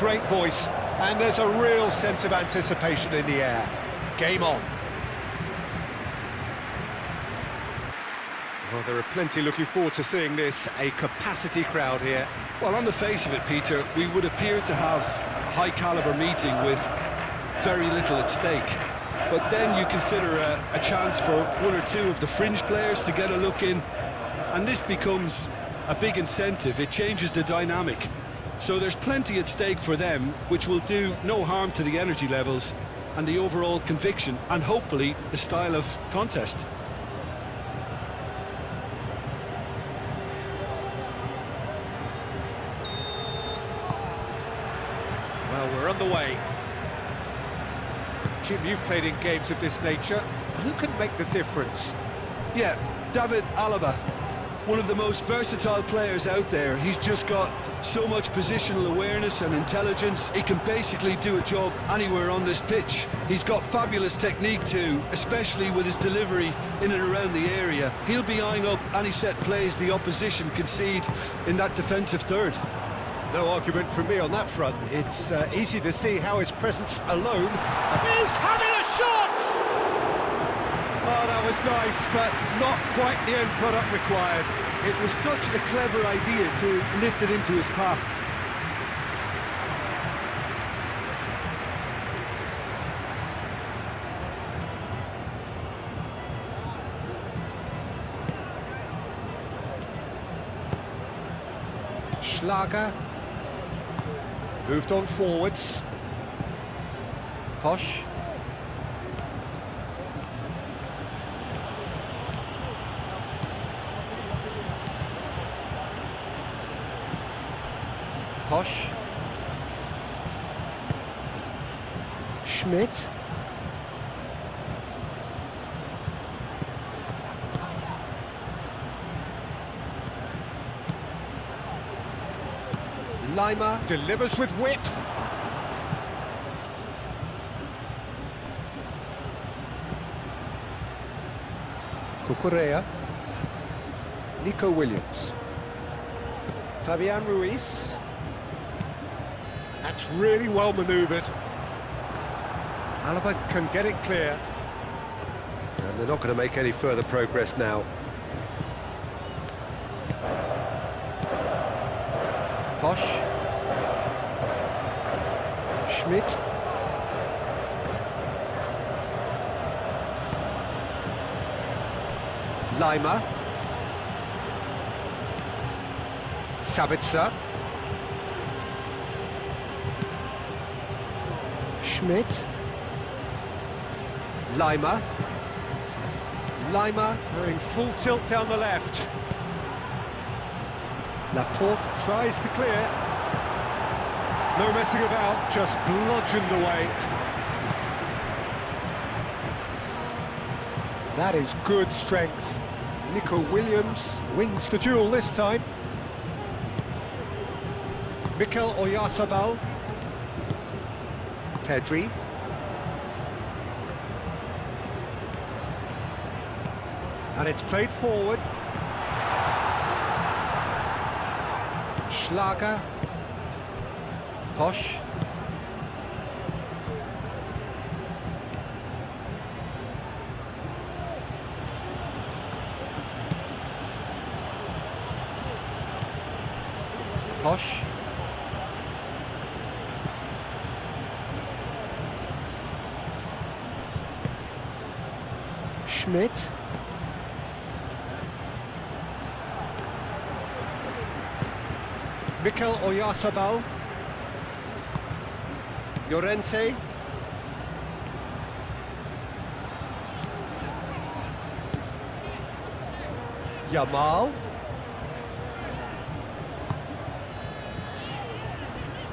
Great voice, and there's a real sense of anticipation in the air. Game on. Well, there are plenty looking forward to seeing this, a capacity crowd here. Well, on the face of it, Peter, we would appear to have a high-caliber meeting with very little at stake. But then you consider a chance for one or two of the fringe players to get a look in, and this becomes a big incentive. It changes the dynamic. So there's plenty at stake for them, which will do no harm to the energy levels and the overall conviction, and hopefully the style of contest. Well, we're underway. Jim, you've played in games of this nature. Who can make the difference? Yeah, David Alaba, one of the most versatile players out there. He's just got so much positional awareness and intelligence. He can basically do a job anywhere on this pitch. He's got fabulous technique too, especially with his delivery in and around the area. He'll be eyeing up any set plays the opposition concede in that defensive third. No argument from me on that front. It's easy to see how his presence alone is having a shot! Oh, that was nice, but not quite the end product required. It was such a clever idea to lift it into his path. Schlager. Moved on forwards. Posh. Posh. Schmidt. Lima delivers with whip. Cucurella. Nico Williams. Fabian Ruiz. That's really well manoeuvred. Alaba can get it clear. And they're not going to make any further progress now. Posh. Schmidt. Lima. Sabitzer. Schmidt. Lima. Lima going full tilt down the left. Laporte tries to clear. No messing about, just bludgeoned away. That is good strength. Nico Williams wins the duel this time. Mikel Oyarzabal. Pedri. And it's played forward. Schlager. Posh. Posh. Schmidt. Mikel Oyarzabal. Llorente. Yamal.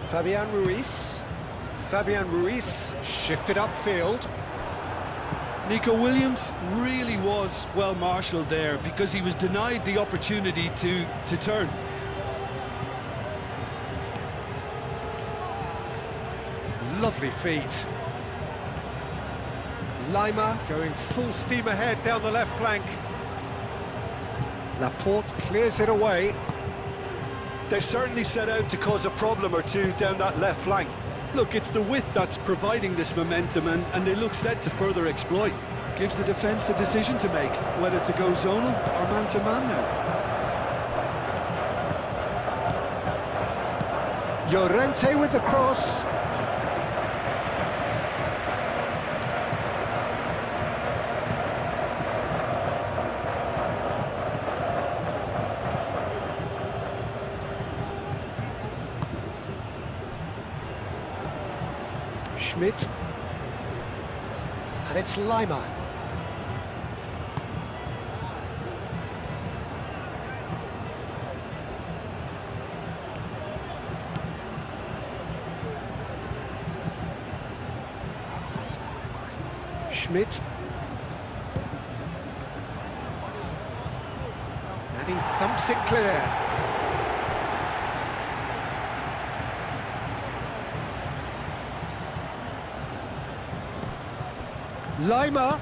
Fabian Ruiz. Fabian Ruiz shifted upfield. Nico Williams really was well marshalled there because he was denied the opportunity to turn. Lovely feet. Lima going full steam ahead down the left flank. Laporte clears it away. They've certainly set out to cause a problem or two down that left flank. Look, it's the width that's providing this momentum, and they look set to further exploit. Gives the defence a decision to make, whether to go zonal or man-to-man now. Llorente with the cross. Schmidt. And it's Lima. Schmidt. And he thumps it clear. Lima.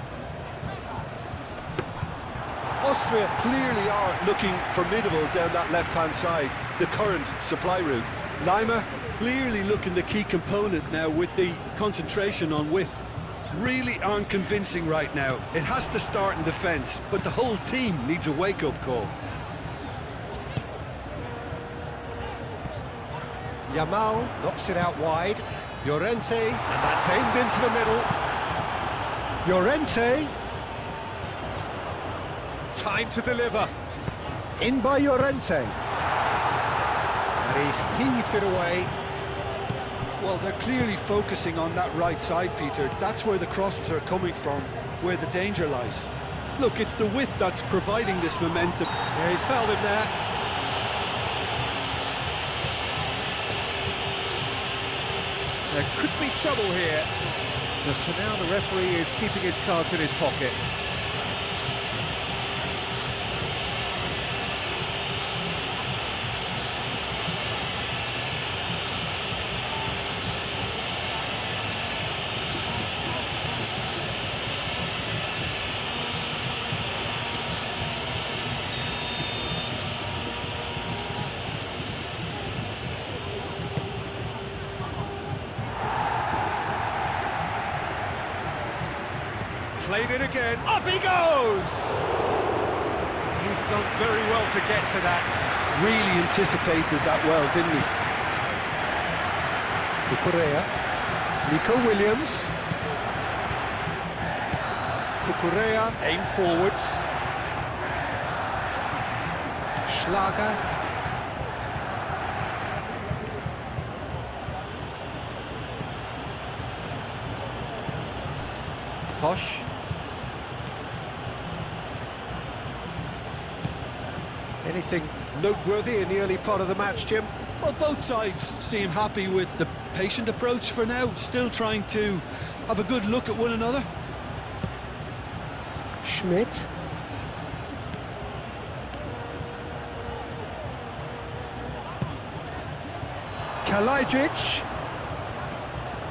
Austria clearly are looking formidable down that left-hand side, the current supply route. Lima clearly looking the key component now with the concentration on width. Really aren't convincing right now. It has to start in defence, but the whole team needs a wake-up call. Yamal knocks it out wide. Llorente, and that's aimed into the middle. Llorente. Time to deliver. In by Llorente. And he's heaved it away. Well, they're clearly focusing on that right side, Peter. That's where the crosses are coming from, where the danger lies. Look, it's the width that's providing this momentum. Yeah, he's fouled him there. There could be trouble here. But for now, the referee is keeping his cards in his pocket. Played it again. Up he goes! He's done very well to get to that. Really anticipated that well, didn't he? Cucurella. Nico Williams. Cucurella, aim forwards. Schlager. Posh. Anything noteworthy in the early part of the match, Jim? Well, both sides seem happy with the patient approach for now, still trying to have a good look at one another. Schmidt. KYRGYZ.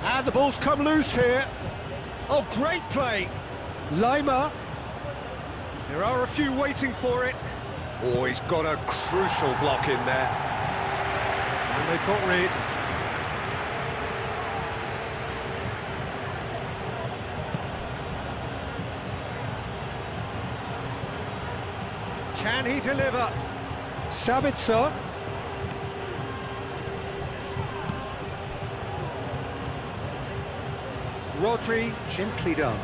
And the ball's come loose here. Oh, great play. Lima. There are a few waiting for it. Oh, he's got a crucial block in there. And they've got Reed. Can he deliver? Sabitzer. Rodri, gently done.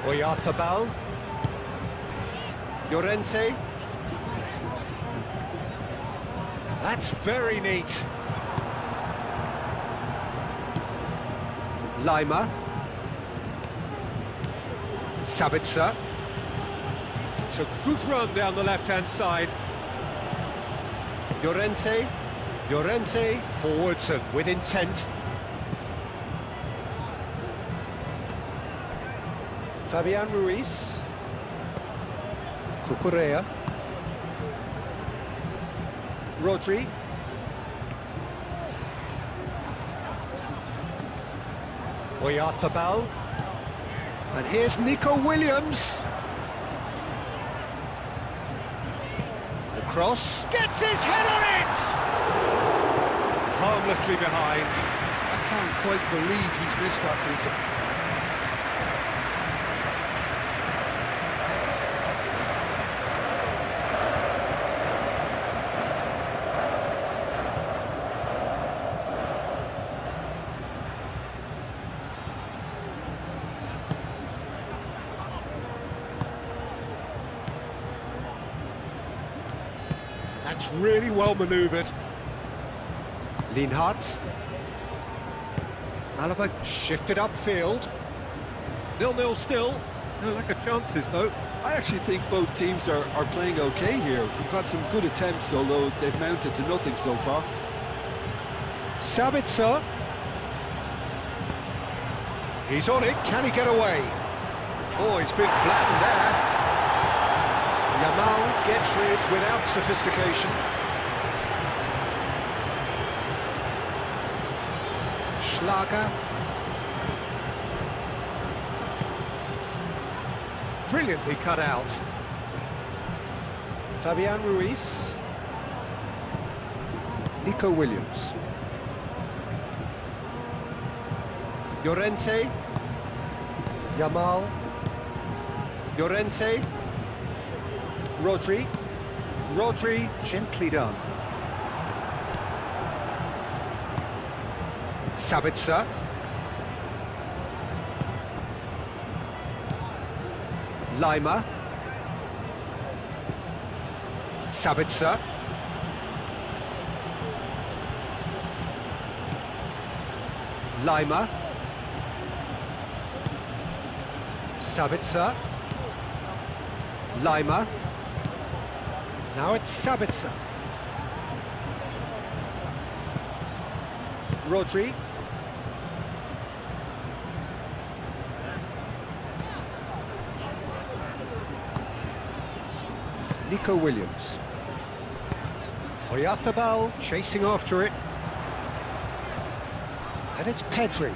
Oyarzabal. Llorente. That's very neat. Lima. Sabitzer. It's a good run down the left-hand side. Llorente. Llorente forwards and with intent. Fabian Ruiz. Cucurella. Rodri. Oyarzabal. And here's Nico Williams. The cross. Gets his head on it! Harmlessly behind. I can't quite believe he's missed that, Peter. That's really well manoeuvred. Lienhardt. Alaba shifted upfield. 0-0 still. No lack of chances, though. I actually think both teams are playing okay here. We've had some good attempts, although they've mounted to nothing so far. Sabitzer. He's on it. Can he get away? Oh, he's been flattened there. Yamal gets rid without sophistication. Schlager. Brilliantly cut out. Fabian Ruiz. Nico Williams. Llorente. Yamal. Llorente. Rodri. Rodri, gently done. Sabitzer. Lima. Sabitzer. Lima. Sabitzer. Lima. Now it's Sabitzer. Rodri. Nico Williams. Oyarzabal chasing after it. And it's Pedri.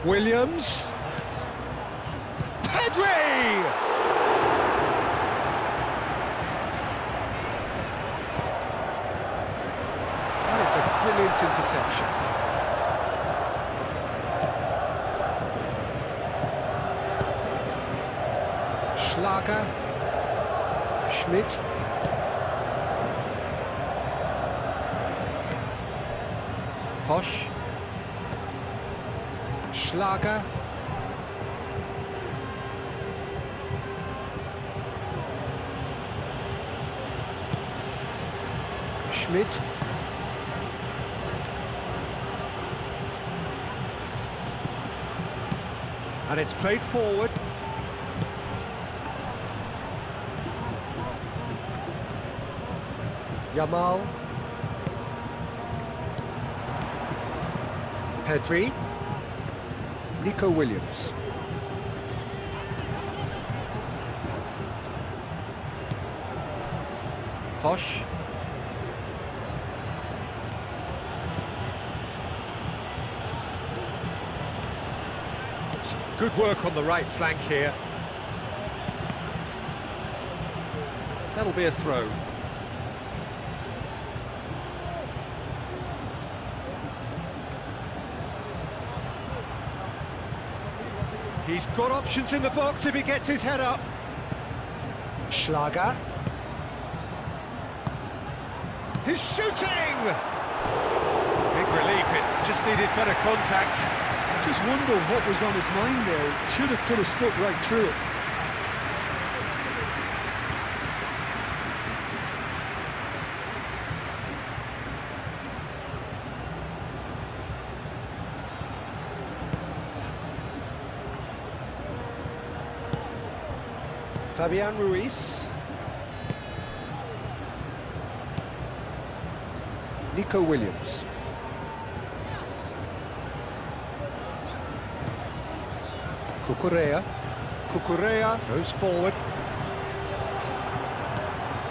Williams. Pedri! That is a brilliant interception. Schlager. Schmidt. Posch. Schlager. Schmidt. And it's played forward. Yamal. Pedri. Nico Williams. Posch. Good work on the right flank here. That'll be a throw. He's got options in the box if he gets his head up. Schlager. He's shooting! Big relief, it just needed better contact. I just wonder what was on his mind there. Should have put his foot right through it. Fabian Ruiz. Nico Williams. Cucurella. Cucurella goes forward.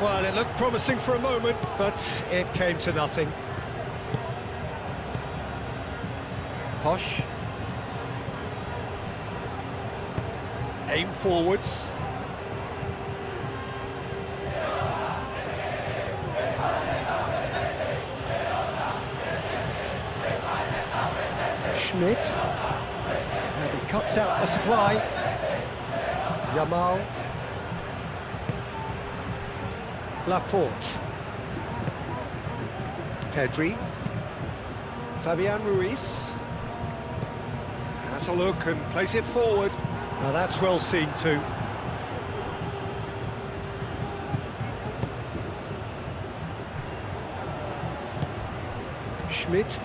Well, it looked promising for a moment, but it came to nothing. Posch. Aim forwards. Schmidt. And he cuts out the supply. Yamal. Laporte. Pedri. Fabian Ruiz. Has a look and plays it forward. Now that's well seen too. Schmidt.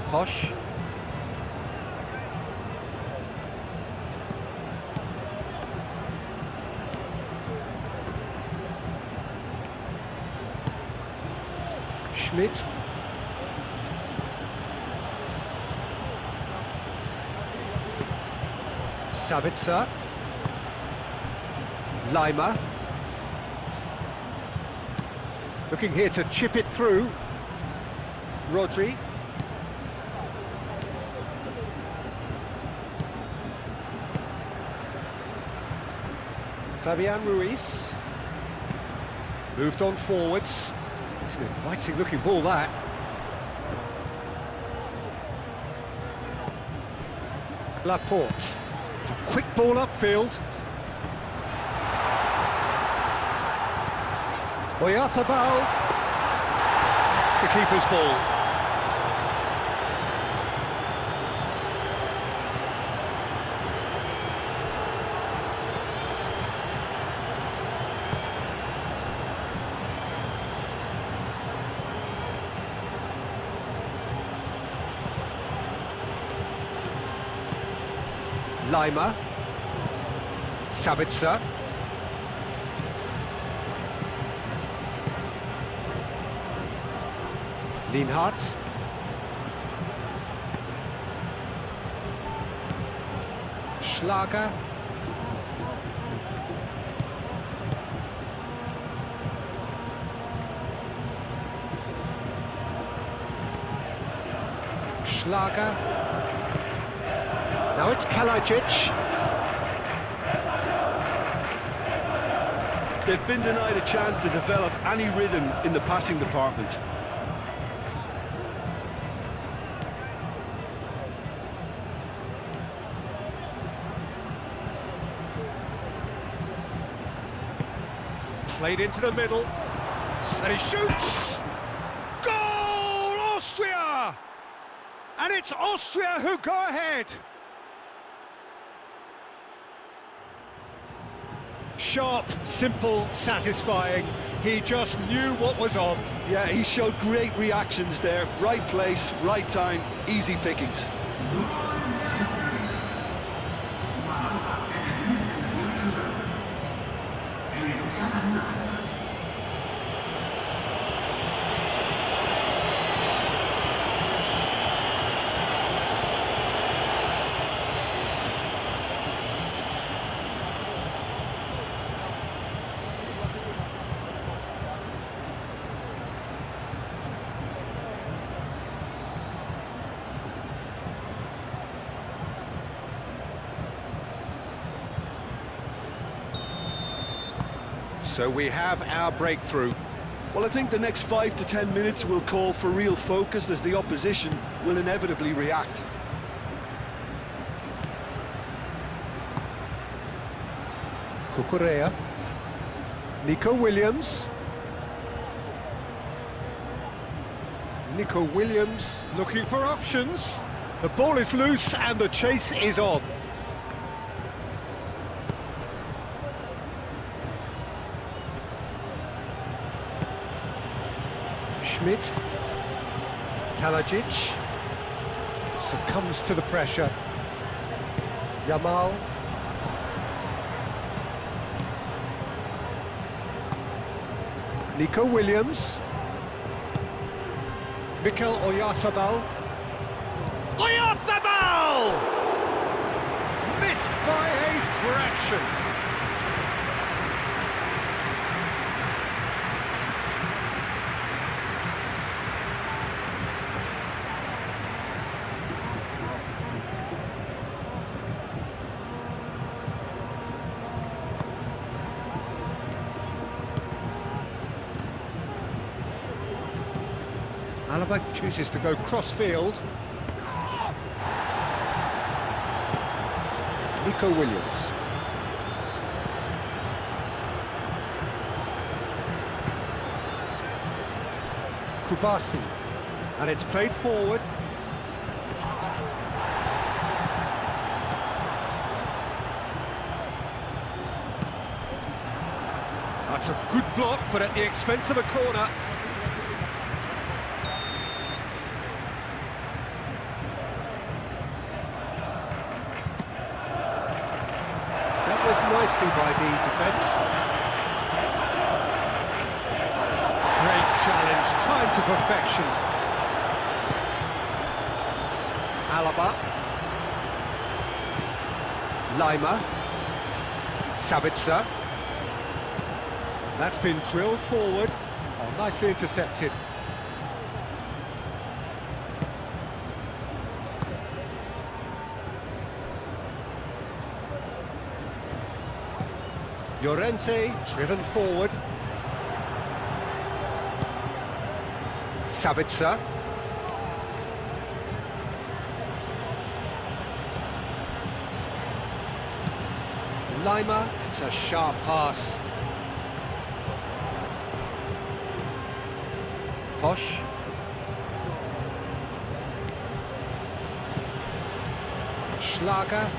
Posh. Schmidt. Sabitzer. Lima. Looking here to chip it through. Rodri. Fabian Ruiz. Moved on forwards. It's an inviting looking ball, that. Laporte. It's a quick ball upfield. Oyarzabal. That's the keeper's ball. Lima. Sabitzer. Lienhardt. Schlager. Schlager. Now it's KYRGYZ. They've been denied a chance to develop any rhythm in the passing department. Played into the middle. And he shoots! Goal, Austria! And it's Austria who go ahead. Sharp, simple, satisfying. He just knew what was on. Yeah, he showed great reactions there. Right place, right time, easy pickings. So we have our breakthrough. Well, I think the next 5 to 10 minutes will call for real focus as the opposition will inevitably react. Cucurella. Nico Williams. Nico Williams looking for options. The ball is loose and the chase is on. Schmidt. KYRGYZ succumbs to the pressure. Yamal. Nico Williams. Mikel Oyarzabal. Oyarzabal! Missed by a fraction. Alaba chooses to go cross-field. Nico Williams. Kubasi. And it's played forward. That's a good block, but at the expense of a corner. Dealt with nicely by the defence. Great challenge, time to perfection. Alaba. Lima. Sabitzer. That's been drilled forward. Oh, nicely intercepted. Llorente driven forward. Sabitzer. Lima, it's a sharp pass. Posh. Schlager.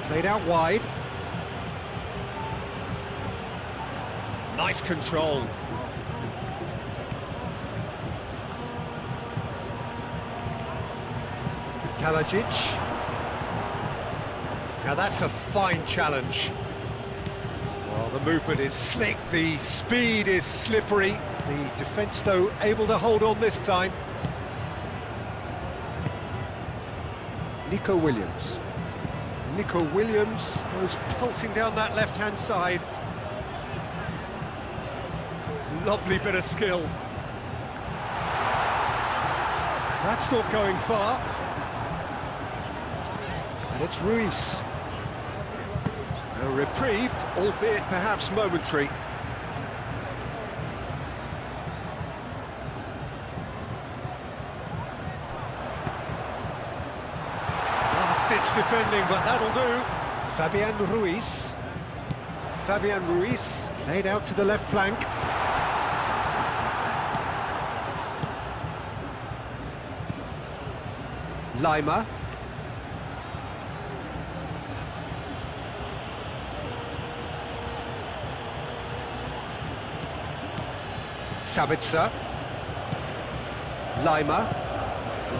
Played out wide. Nice control. KYRGYZ. Now that's a fine challenge. Well, the movement is slick, the speed is slippery. The defence, though, able to hold on this time. Nico Williams. Nico Williams goes pelting down that left-hand side. Lovely bit of skill. That's not going far. And it's Ruiz. A reprieve, albeit perhaps momentary. Last-ditch defending, but that'll do. Fabian Ruiz. Fabian Ruiz laid out to the left flank. Lima. Sabitzer. Lima.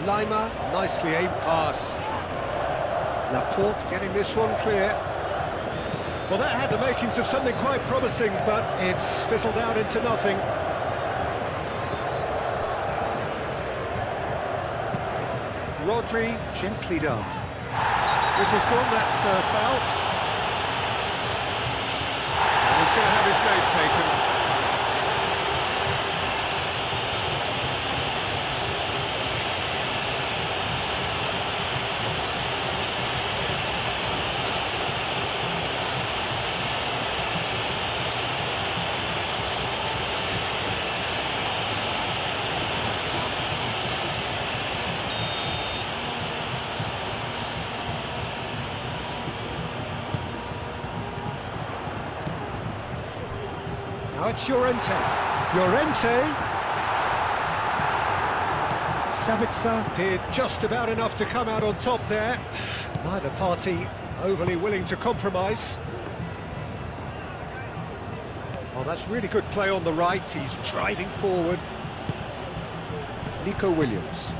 Lima, nicely aimed pass. Laporte getting this one clear. Well, that had the makings of something quite promising, but it's fizzled out into nothing. Rodri, gently done. This is gone, that's a foul. And he's going to have his name taken. Now it's Llorente. Llorente. Sabitzer did just about enough to come out on top there. Neither party overly willing to compromise. Oh, that's really good play on the right. He's driving forward. Nico Williams.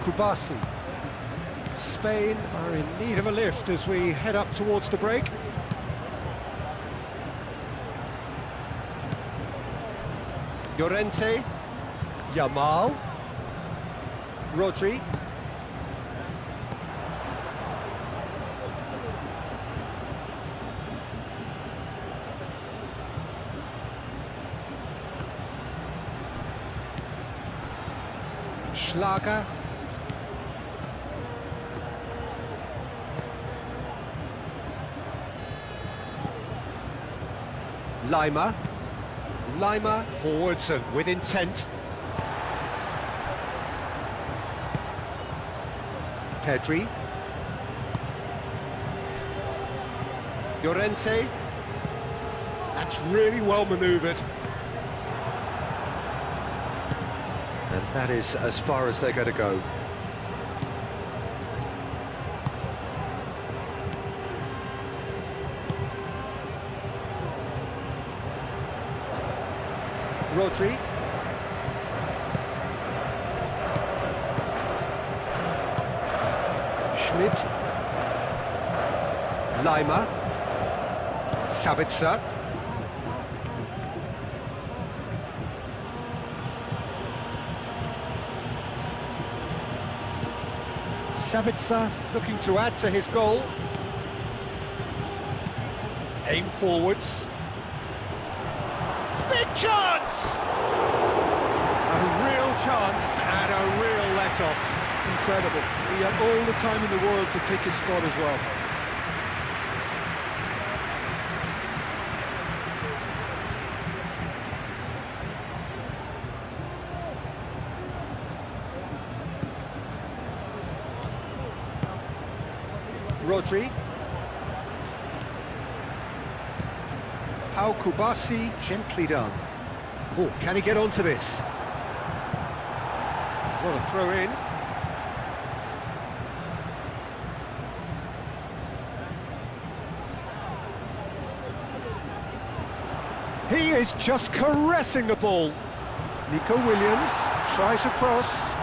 Kubasi. Spain are in need of a lift as we head up towards the break. Llorente, Yamal, Rodri, Schlager, Lima. Lima forwards and with intent. Pedri. Llorente. That's really well manoeuvred. And that is as far as they're going to go. Rodri. Schmidt. Lima. Sabitzer. Sabitzer looking to add to his goal. Aim forwards. Big chance! A real chance and a real let-off. Incredible. He had all the time in the world to pick his spot as well. Rodri. Pau Kubasi, gently done. Oh, can he get onto this? What a throw in. He is just caressing the ball. Nico Williams tries a cross.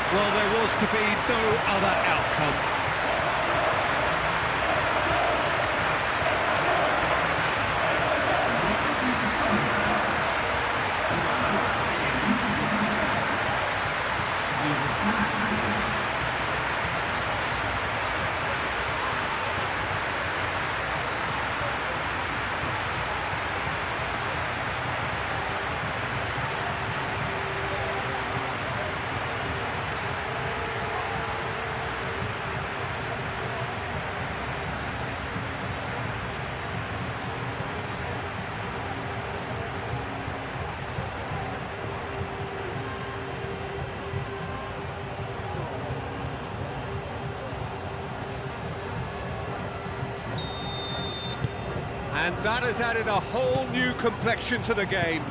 Well, there was to be no other outcome. And that has added a whole new complexion to the game.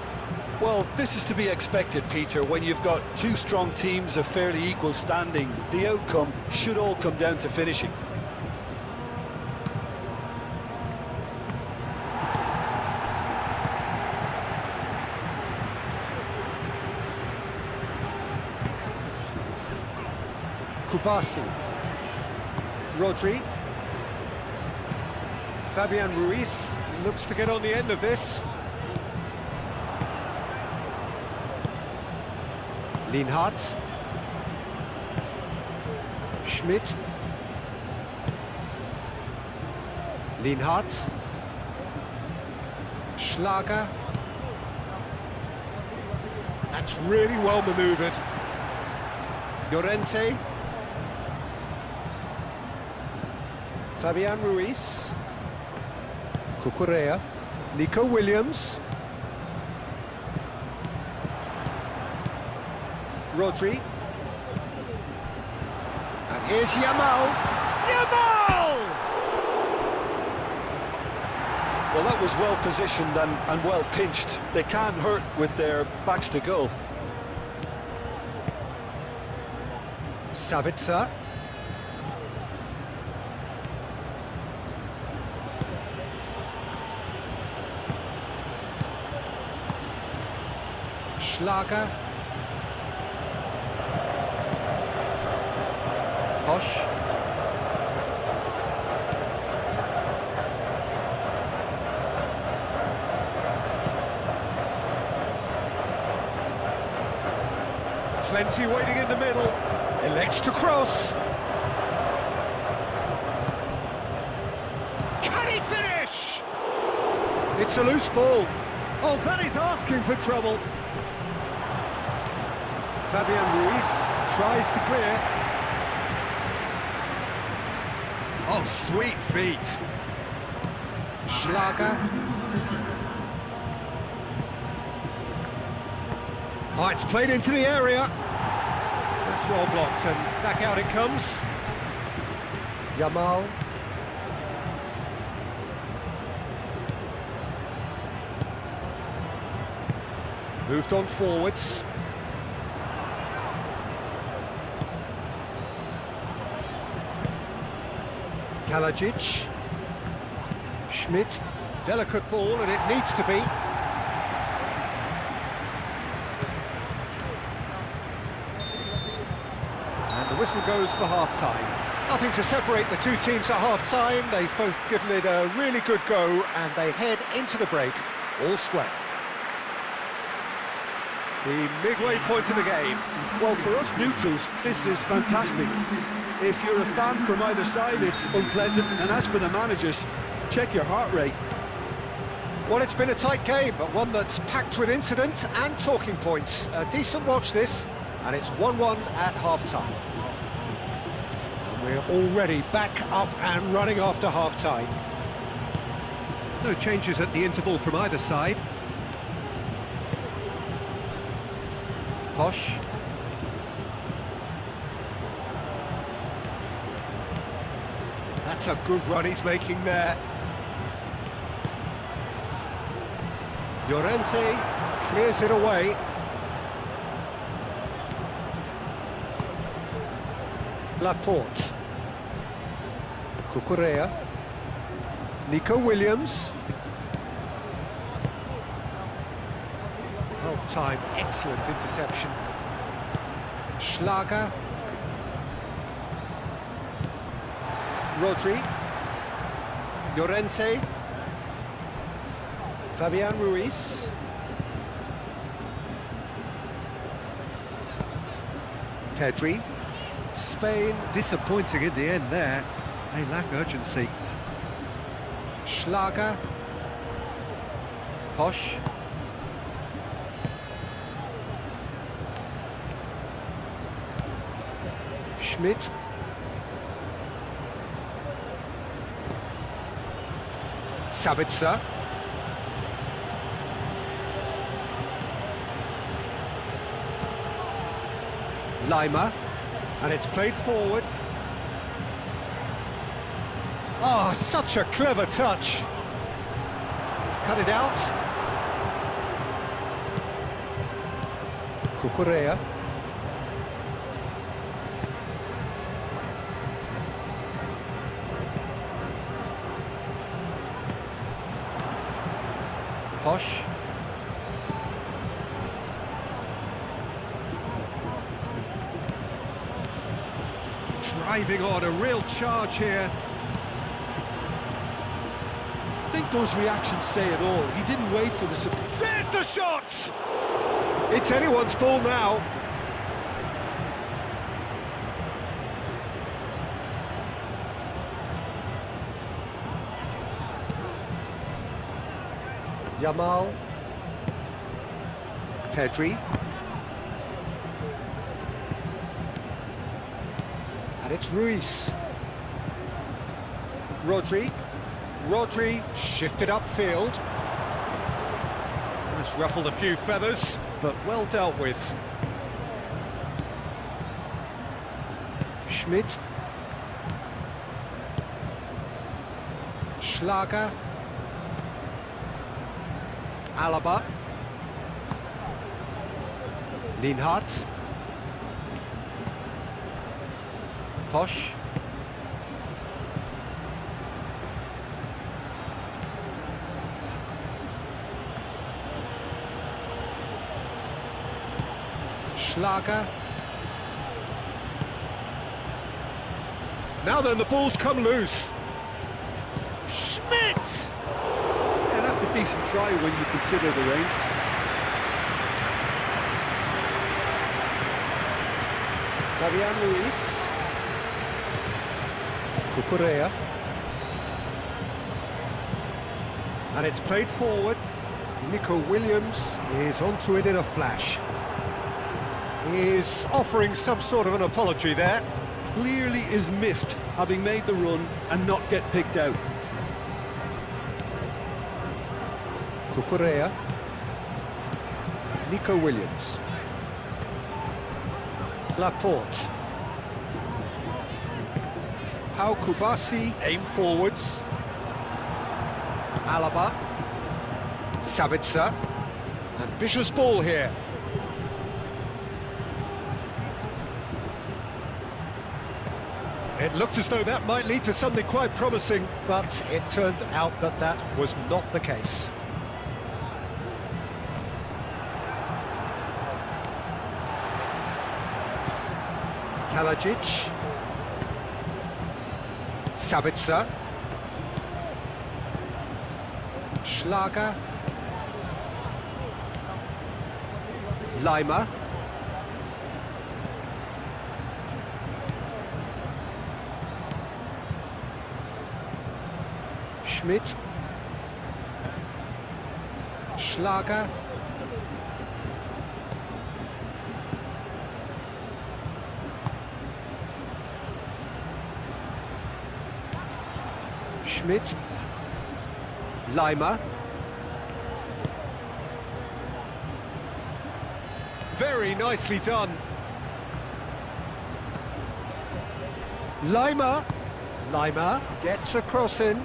Well, this is to be expected, Peter. When you've got two strong teams of fairly equal standing, the outcome should all come down to finishing. Kubasi. Rodri. Fabian Ruiz looks to get on the end of this. Lienhardt. Schmidt. Lienhardt. Schlager. That's really well manoeuvred. Llorente. Fabian Ruiz. Cucurella. Nico Williams. Rodri. And here's Yamal. Yamal! Well, that was well positioned and well pinched. They can't hurt with their backs to goal. Sabitzer. Schlager. Posch. Plenty waiting in the middle. Elects to cross. Can he finish? It's a loose ball. Oh, that is asking for trouble. Fabian Ruiz tries to clear. Oh, sweet feet. Schlager. Oh, it's played into the area. That's well blocked, and back out it comes. Yamal. Moved on forwards. KYRGYZ. Schmidt. Delicate ball, and it needs to be. And the whistle goes for half-time. Nothing to separate the two teams at half-time. They've both given it a really good go, and they head into the break all square. The midway point of the game. Well, for us neutrals, this is fantastic. If you're a fan from either side, it's unpleasant. And as for the managers, check your heart rate. Well, it's been a tight game, but one that's packed with incident and talking points. A decent watch this, and it's 1-1 at half-time. We're already back up and running after half-time. No changes at the interval from either side. Posh. That's a good run he's making there. Llorente clears it away. Laporte. Cucurella. Nico Williams. Well timed, excellent interception. Schlager. Rodri. Llorente. Fabian Ruiz. Pedri. Spain disappointing in the end there. They lack urgency. Schlager. Posh. Schmidt. Sabitzer. Lima, and it's played forward. Oh, such a clever touch. He's cut it out. Cucurella. Posh. Driving on, a real charge here. I think those reactions say it all. He didn't wait for the support. There's the shot! It's anyone's ball now. Yamal. Pedri. And it's Ruiz. Rodri. Rodri shifted upfield. That's ruffled a few feathers, but well dealt with. Schmidt. Schlager. Alaba. Lienhardt. Posh. Schlager. Now then, the ball's come loose. Schmidt! Yeah, that's a decent try when you consider the range. Fabian Luis. Cucurella. And it's played forward. Nico Williams is onto it in a flash. He's offering some sort of an apology there. Clearly is miffed, having made the run and not get picked out. Cucurella. Nico Williams. Laporte. Pau Kubasi, aim forwards. Alaba. Sabitzer. Ambitious ball here. It looked as though that might lead to something quite promising, but it turned out that that was not the case. KYRGYZ. Sabitzer. Schlager. Leimer. Schmidt. Schlager. Schmidt. Leimer. Very nicely done. Leimer. Leimer gets a cross in.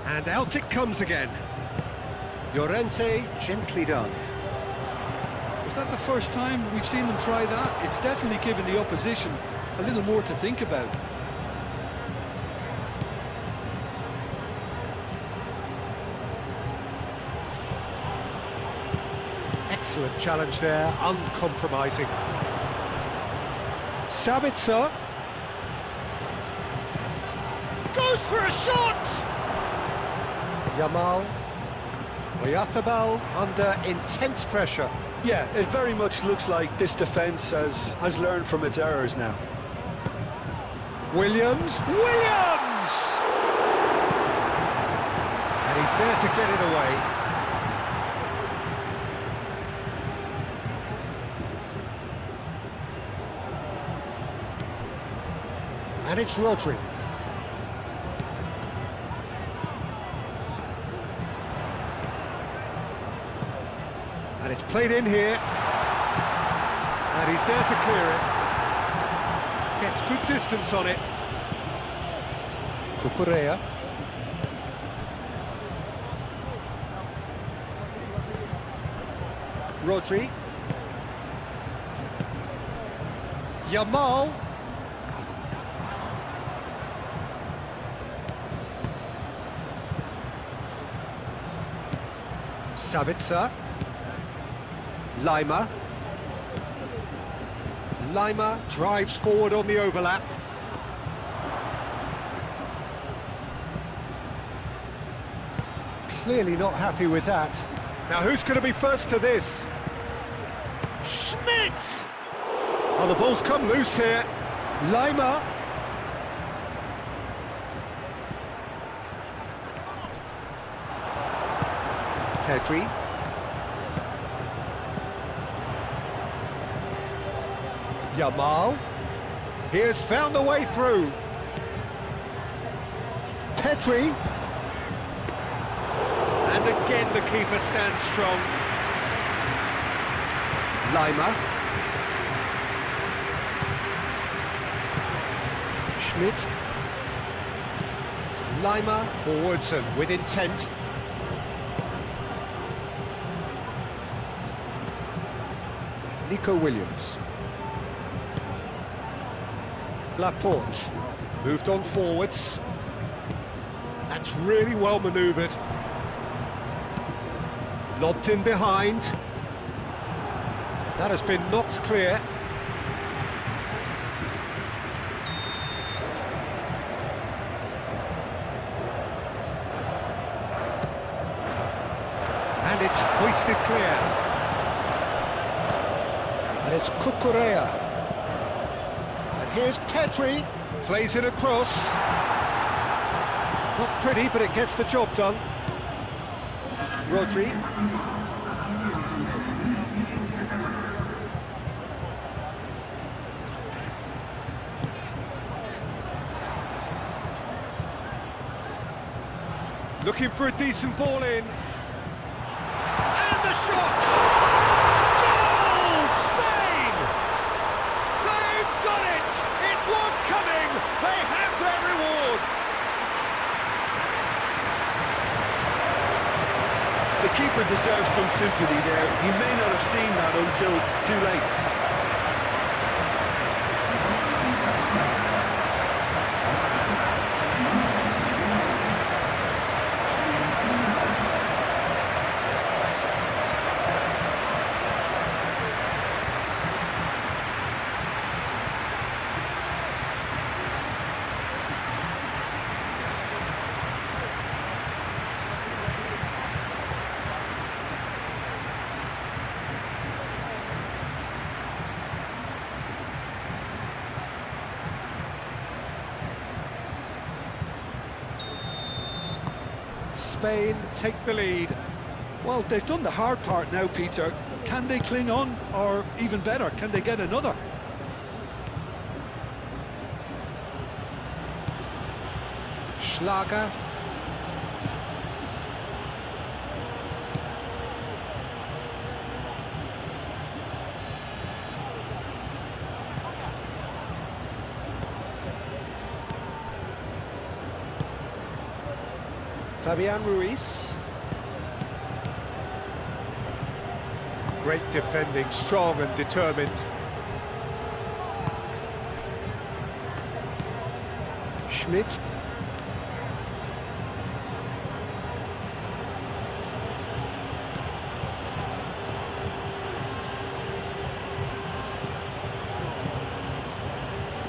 And out it comes again. Llorente, gently done. Is that the first time we've seen them try that? It's definitely given the opposition a little more to think about. Excellent challenge there, uncompromising. Sabitzer. Goes for a shot! Yamal. Oyarzábal under intense pressure. Yeah, it very much looks like this defence has learned from its errors now. Williams. Williams! And he's there to get it away. And it's Rodri. And it's played in here. And he's there to clear it. Gets good distance on it. Cucurella. Rodri. Yamal. Sabitzer. Leimer. Leimer drives forward on the overlap. Clearly not happy with that. Now who's going to be first to this? Schmidt! Oh, the ball's come loose here. Leimer. Pedri. Yamal. He has found the way through. Pedri. And again the keeper stands strong. Leimer. Schmidt. Leimer forwards and with intent. Nico Williams. Laporte moved on forwards. That's really well manoeuvred. Lobbed in behind. That has been knocked clear. And it's hoisted clear. And it's Cucurella. Here's Pedri, plays it across. Not pretty, but it gets the job done. Rodri. Looking for a decent ball in. And the shot! Goal! Spain! They've done it! It was coming! They have their reward! The keeper deserves some sympathy there. He may not have seen that until too late. Spain take the lead. Well, they've done the hard part now, Peter. Can they cling on, or even better, can they get another? Schlager. Fabian Ruiz. Great defending, strong and determined. Schmidt.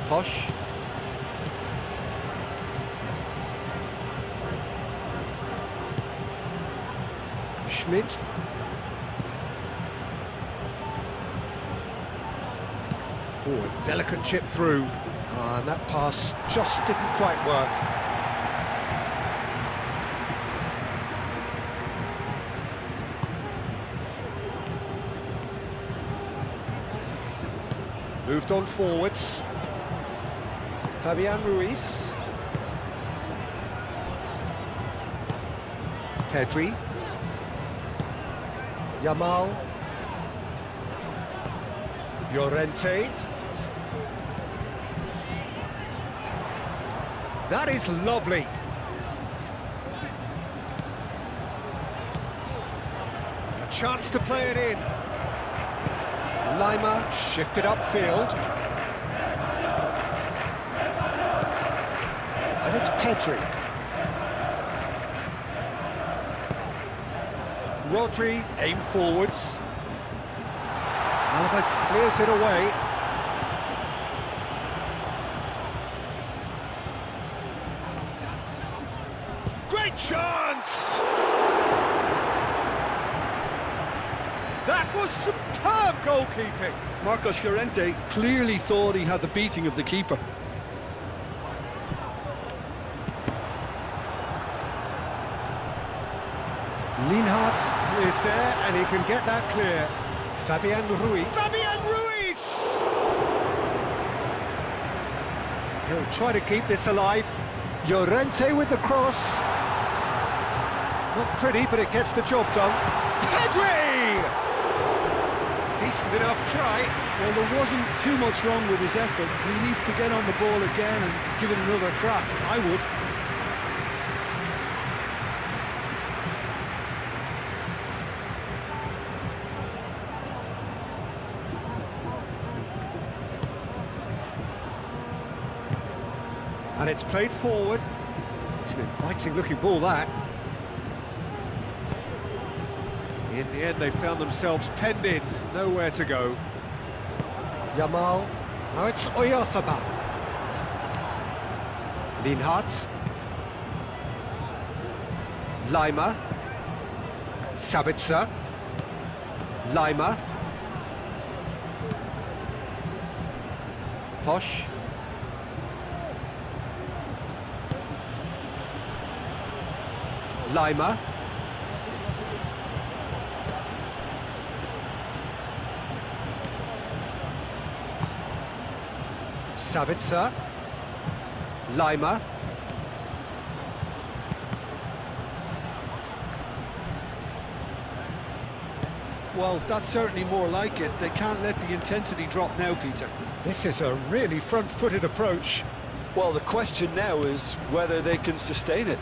Posch. Schmidt. Oh, a delicate chip through. And that pass just didn't quite work. Moved on forwards. Fabian Ruiz. Pedri. Yamal. Llorente. That is lovely. A chance to play it in. Lima shifted upfield. And it's Pedri. Rodri, aim forwards. Alaba clears it away. Great chance! That was superb goalkeeping. Marcos Llorente clearly thought he had the beating of the keeper. Lienhart is there and he can get that clear. Fabian Ruiz. Fabian Ruiz! He'll try to keep this alive. Llorente with the cross. Not pretty, but it gets the job done. Pedri! Decent enough try. Well, there wasn't too much wrong with his effort. He needs to get on the ball again and give it another crack. I would. And it's played forward. It's an inviting looking ball, that. In the end, they found themselves penned in, nowhere to go. Yamal. Now it's Oyarzabal. Lienhart. Lima. Sabitzer. Lima. Posch. Lima. Sabitzer. Lima. Well, that's certainly more like it. They can't let the intensity drop now, Peter. This is a really front-footed approach. Well, the question now is whether they can sustain it.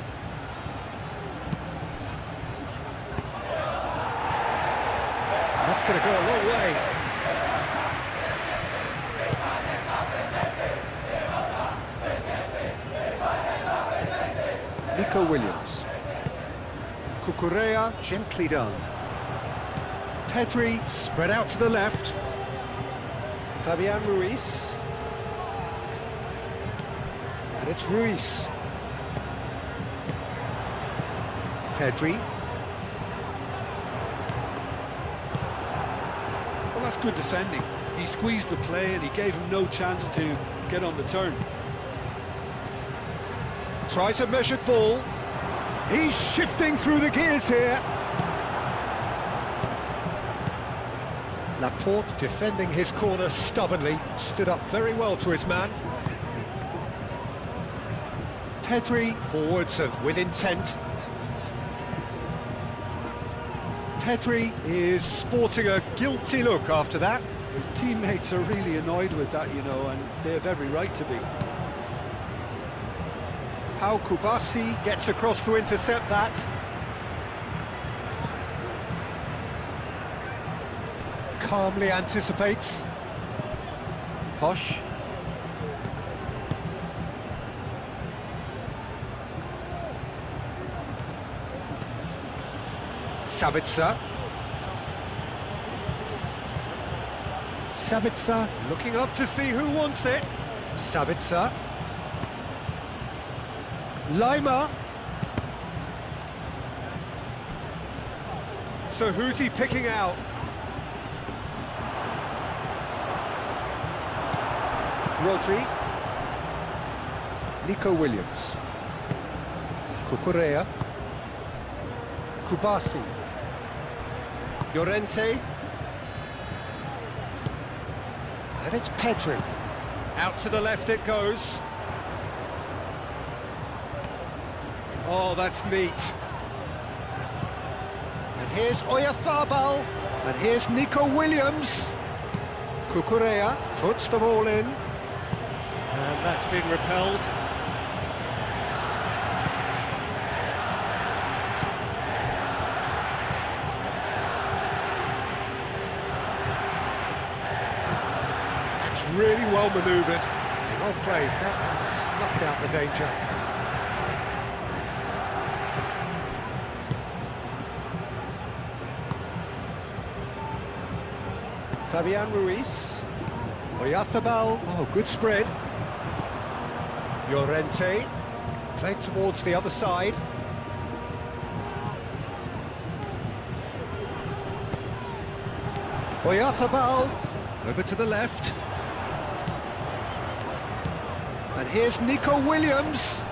That's going to go a long way. Nico Williams. Cucurella, gently done. Pedri, spread out to the left. Fabian Ruiz. And it's Ruiz. Pedri. Well, that's good defending. He squeezed the play and he gave him no chance to get on the turn. Tries a measured ball. He's shifting through the gears here. Laporte defending his corner stubbornly, stood up very well to his man. Pedri forwards and with intent. Pedri is sporting a guilty look after that. His teammates are really annoyed with that, you know, and they have every right to be. Pau Kubasi gets across to intercept that. Calmly anticipates. Posh. Sabitzer. Sabitzer looking up to see who wants it. Sabitzer. Lima. So who's he picking out? Rodri. Nico Williams. Cucurella. Kubasi. Llorente. And it's Pedri. Out to the left it goes. Oh, that's neat. And here's Oyarzabal. And here's Nico Williams. Cucurella puts them all in. And that's been repelled. That's really well manoeuvred. Well played. That has snuffed out the danger. Fabian Ruiz. Oyarzabal. Oh, good spread. Llorente. Played towards the other side. Oyarzabal. Over to the left. And here's Nico Williams.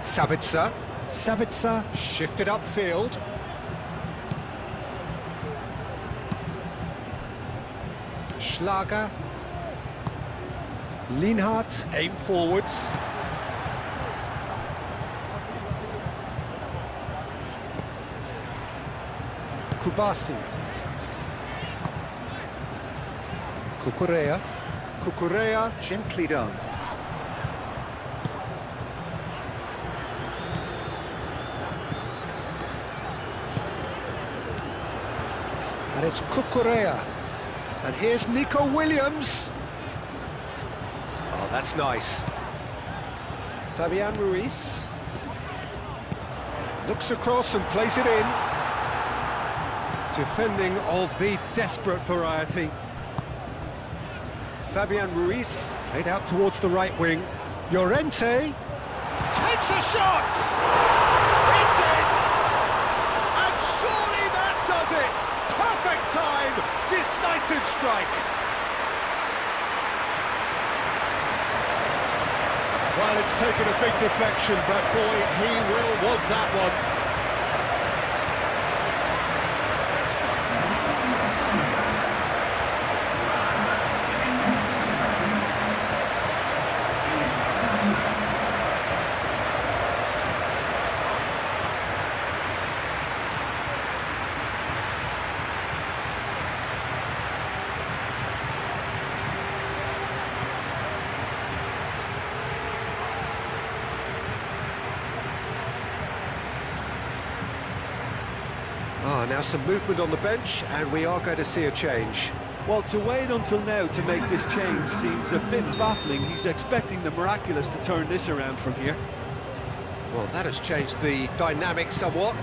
Sabitzer. Sabitzer shifted upfield. Schlager. Lienhardt, aim forwards. Kubasi. Cucurella. Cucurella, gently done. And it's Cucurella. And here's Nico Williams. Oh, that's nice. Fabian Ruiz. Looks across and plays it in. Defending of the desperate variety. Fabian Ruiz played out towards the right wing. Llorente takes a shot! It's in! And surely that does it! Perfect time! Decisive strike! Well, it's taken a big deflection, but boy, he will want that one. Now some movement on the bench, and we are going to see a change. Well, to wait until now to make this change seems a bit baffling. He's expecting the miraculous to turn this around from here. Well, that has changed the dynamic somewhat.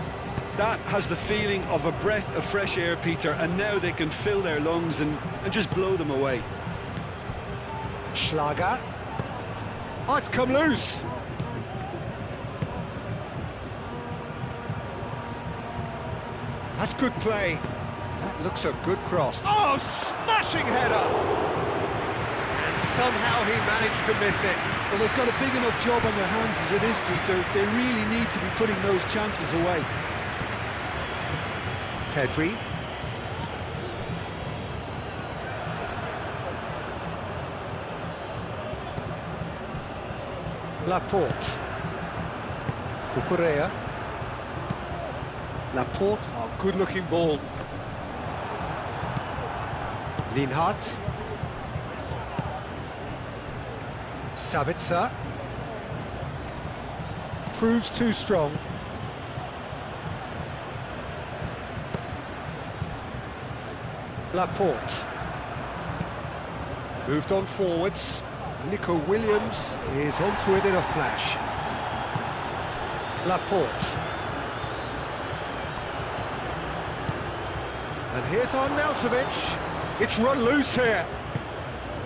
That has the feeling of a breath of fresh air, Peter, and now they can fill their lungs and just blow them away. Schlager. Oh, it's come loose. That's good play. That looks a good cross. Oh, smashing header! And somehow he managed to miss it. Well, they've got a big enough job on their hands as it is, Peter. They really need to be putting those chances away. Pedri. Laporte. Cucurella. Laporte, oh, good-looking ball. Lienhardt. Sabitzer. Proves too strong. Laporte. Moved on forwards. Nico Williams is onto it in a flash. Laporte. And here's Arnautovic. It's run loose here.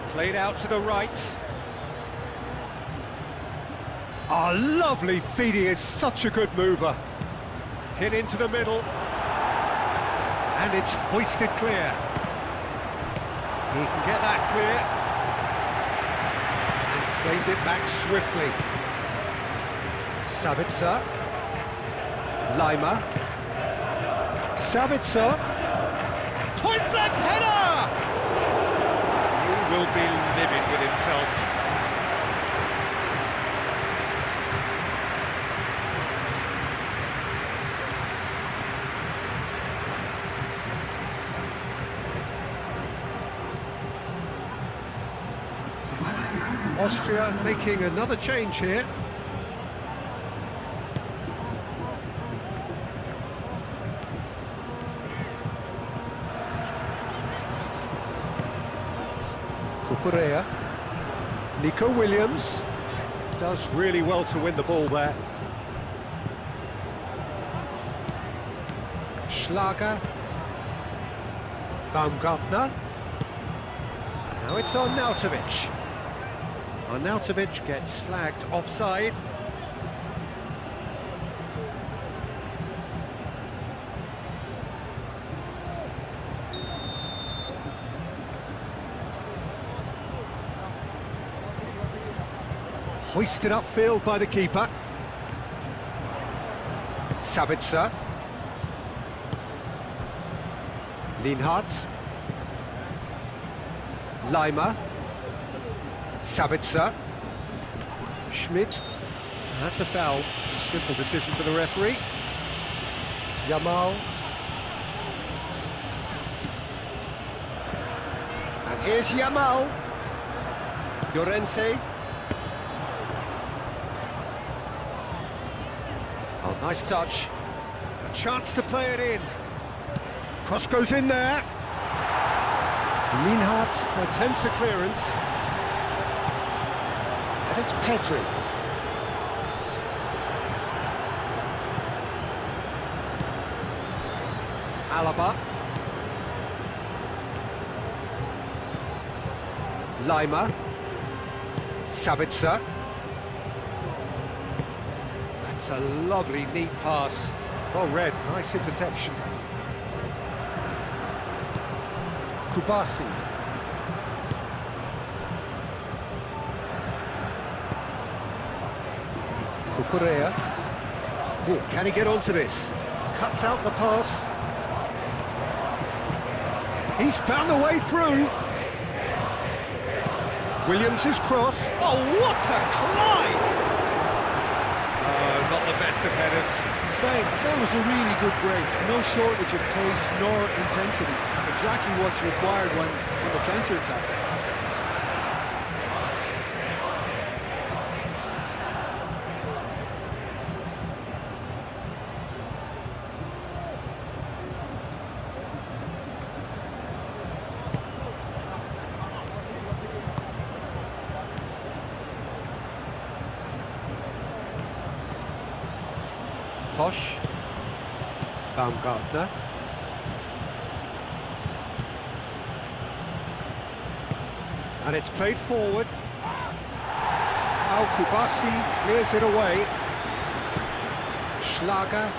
Played out to the right. Oh, lovely feed. He is such a good mover. Hit into the middle. And it's hoisted clear. He can get that clear. And claimed it back swiftly. Sabitzer. Lima. Sabitzer. Point-blank header! He will be livid with himself. Austria making another change here. Cucurella. Nico Williams does really well to win the ball there. Schlager. Baumgartner. Now it's Arnautovic. Arnautovic gets flagged offside. Hoisted upfield by the keeper. Sabitzer. Lienhardt. Lima. Sabitzer. Schmidt. That's a foul. A simple decision for the referee. Yamal. And here's Yamal. Llorente. Oh, nice touch. A chance to play it in. Cross goes in there. Lienhardt attempts a clearance. And it's Pedri. Alaba. Lima. Sabitzer. That's a lovely, neat pass. Well read, nice interception. Kubasi. Kukurea. Oh, can he get onto this? Cuts out the pass. He's found a way through. Williams' cross. Oh, what a climb! Oh, not the best of headers. Spain, that was a really good break. No shortage of pace nor intensity. Exactly what's required when the counter-attack. Posh. Baumgartner. And it's played forward. Al-Kubasi clears it away. Schlager.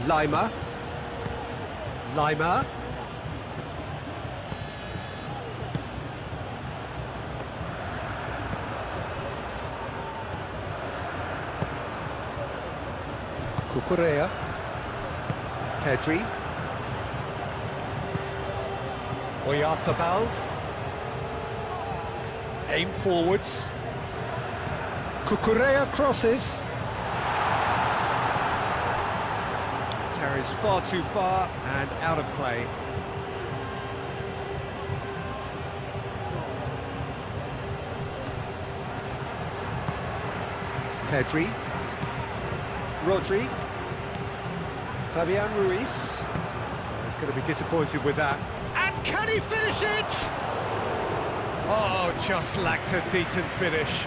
Lima. Kukurea. Pedri. Oyarzabal. Aim forwards. Kukurea crosses. Carries far too far and out of play. Pedri. Rodri. Fabian Ruiz. He's going to be disappointed with that. And can he finish it? Oh, just lacked a decent finish.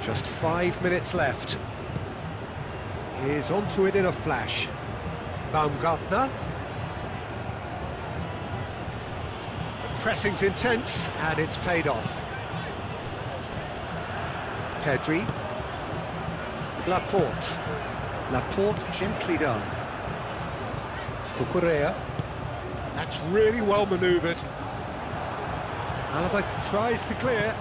Just 5 minutes left. He's onto it in a flash. Baumgartner. Pressing's intense, and it's paid off. Pedri. Laporte gently done. Kukurea. That's really well manoeuvred. Alaba tries to clear.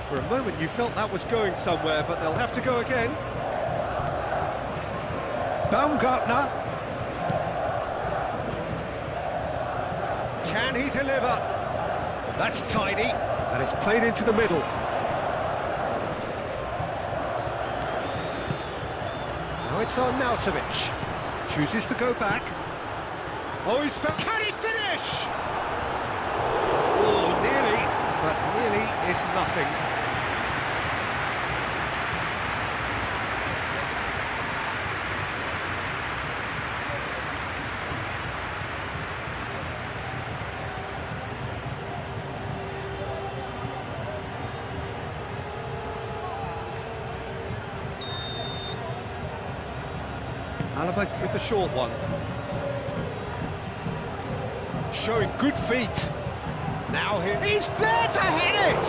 For a moment you felt that was going somewhere, but they'll have to go again. Baumgartner. Can he deliver? That's tidy, and it's played into the middle. Now it's on Nautovic. Chooses to go back. Oh, he's found. Can he finish? Oh, nearly, but nearly is nothing. Alaba with the short one. Showing good feet. Now he's there to hit it!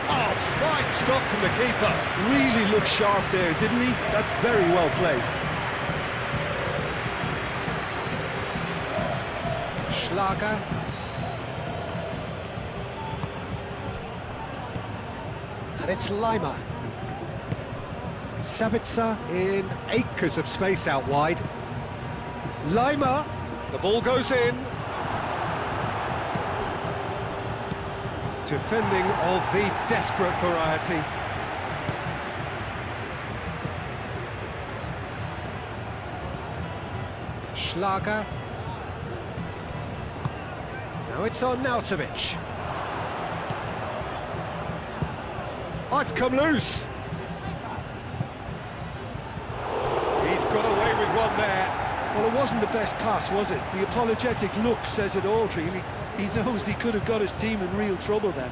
Oh, fine stop from the keeper. Really looked sharp there, didn't he? That's very well played. Schlager. And it's Lima. Sabitzer in acres of space out wide. Lima, the ball goes in. Defending of the desperate variety. Schlager. Now it's on Nautovic. Oh, it's come loose. Got away with one there. Well, it wasn't the best pass, was it? The apologetic look says it all, really. He knows he could have got his team in real trouble then.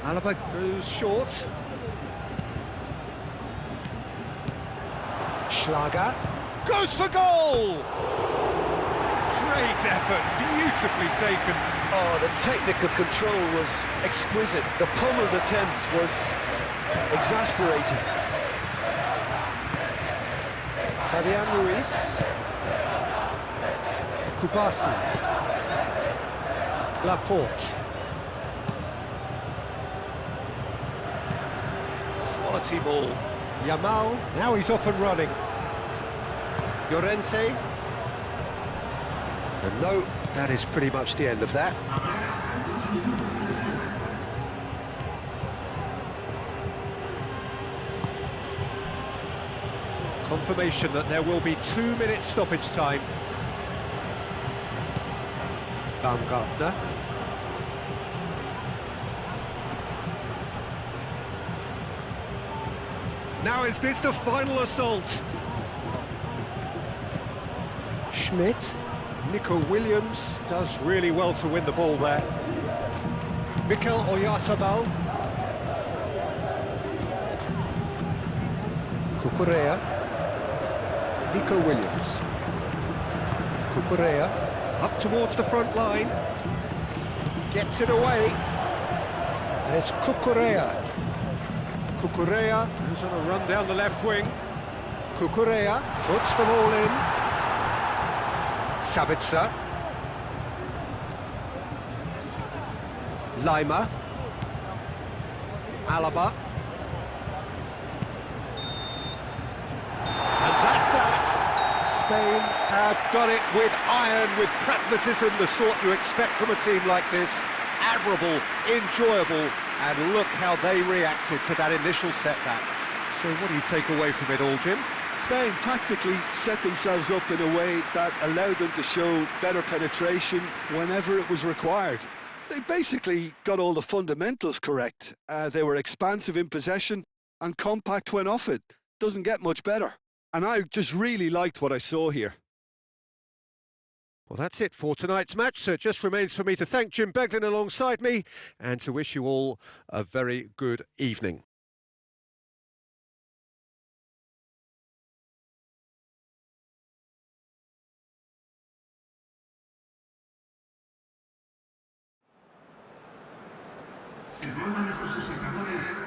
Alaba goes short. Schlager goes for goal! Great effort, beautifully taken. Oh, the technical control was exquisite. The pummeled attempt was exasperating. Fabian Ruiz. Kubasi. Laporte. Quality ball. Yamal, now he's off and running. Llorente. And no, that is pretty much the end of that. Confirmation that there will be 2 minutes stoppage time. Baumgartner. Now is this the final assault? Schmidt. Nico Williams does really well to win the ball there. Mikel Oyarzabal. Cucurella. Nico Williams. Cucurella up towards the front line. Gets it away. And it's Cucurella. Cucurella who's on a run down the left wing. Cucurella puts the ball in. Sabitzer. Lima. Alaba. And that's that. Spain have done it with iron, with pragmatism, the sort you expect from a team like this. Admirable, enjoyable, and look how they reacted to that initial setback. So what do you take away from it all, Jim? Spain tactically set themselves up in a way that allowed them to show better penetration whenever it was required. They basically got all the fundamentals correct. They were expansive in possession and compact when off it. Doesn't get much better. And I just really liked what I saw here. Well, that's it for tonight's match, so it just remains for me to thank Jim Beglin alongside me and to wish you all a very good evening. Se vuelvan nuestros espectadores